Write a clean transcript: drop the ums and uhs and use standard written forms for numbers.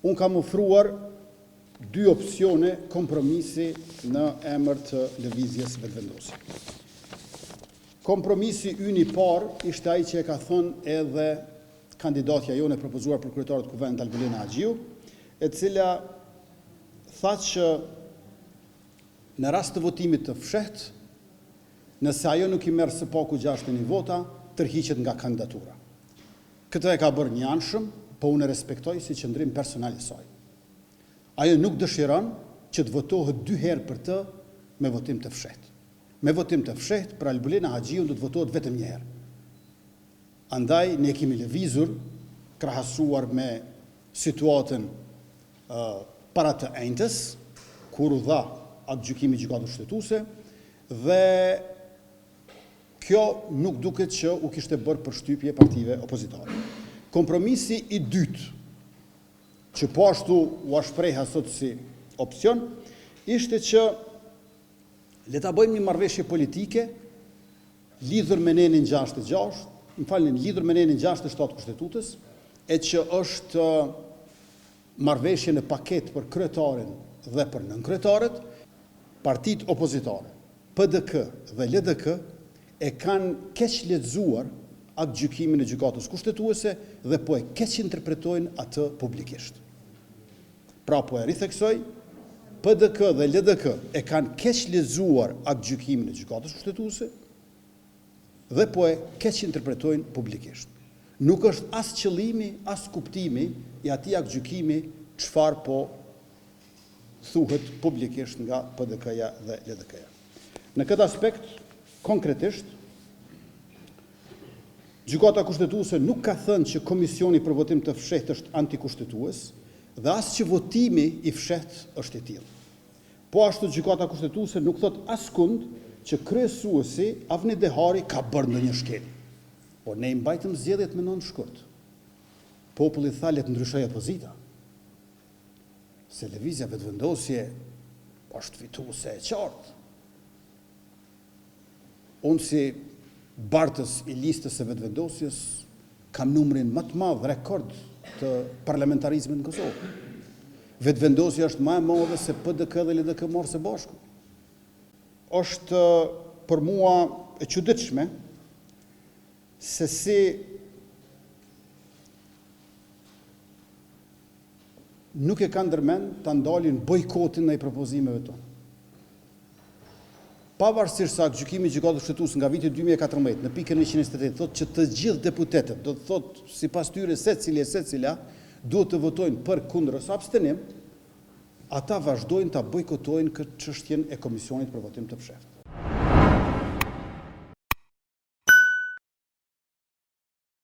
Unë kam ofruar 2 opsione kompromisi në emër të lëvizjes vetëvendosje. Kompromisi ynë i parë ishte ai që e ka thënë edhe kandidatja jone propozuar për kryetarët kuvend Albulina Haxhiu, e cila tha që në rast të votimit të fshehtë, nëse ajo nuk i merr së paku 61 vota, tërhiqet nga kandidatura. Këtë e ka bërë një anshëm, po unë e respektoj si qëndrim personal i saj. Ajo nuk dëshiron që të votohet 2 herë për të me votim të fshehtë. Me votim të fshehtë për Albulina Haxhiu do të votohet vetëm 1 herë. Andaj ne kemi lëvizur krahasuar me situatën para të enjtës, kur u dha atë gjykimi gjykatës shtetuese, dhe kjo nuk duket që u kishte bërë përshtypje partive opozitare. Kompromisi i dytë, që po ashtu u shpreha sot si opcion, ishte që le ta bëjmë një marrëveshje politike lidhur me nenin 66, lidhur me nenin 67 kushtetutës, e që është marrëveshje në paketë për kryetarin dhe për nënkryetaret. Partitë opozitare, PDK dhe LDK, e kanë keq lexuar atë gjykimin e gjykatës kushtetuese dhe po e keq interpretojnë atë publikisht. Pra po e ritheksoj, PDK dhe LDK e kanë keq lexuar atë gjykimin e gjykatës kushtetuese dhe po e keq interpretojnë publikisht. Nuk është as qëllimi, as kuptimi i atij atë gjykimi çfarë po thuhet publikisht nga PDK-ja dhe LDK-ja. Në këtë aspekt, konkretisht, gjykata kushtetuese nuk ka thënë që komisioni për votim të fshehtë është antikushtetues dhe as që votimi i fshehtë është i tillë. Po ashtu gjykata kushtetuese nuk thot askund që kryesuesi Avni Dehari ka bërë ndonjë shkelje. Por ne i mbajtëm zgjedhjet me 9 shkurt. Populli tha le të ndryshojë pozita. Se lëvizja vetëvendosje është fituese e qartë. Unë si bartës i listës së vetëvendosjes kam numrin më të madh rekord të parlamentarizmit në Kosovë. Vetëvendosja është më e madhe se PDK dhe LDK marrë së bashku. Është për mua e çuditshme se si nuk e kanë ndërmend ta ndalin bojkotin ndaj propozimeve tonë. Pavarësisht se gjykimi i gjykatës shtetuese nga viti 2014 në pikën 128 thotë që të gjithë deputetët, do të thotë sipas tyre secila duhet të votojnë për kundër ose abstenim, ata vazhdojnë ta bojkotojnë këtë çështjen e komisionit për votim të fshehtë.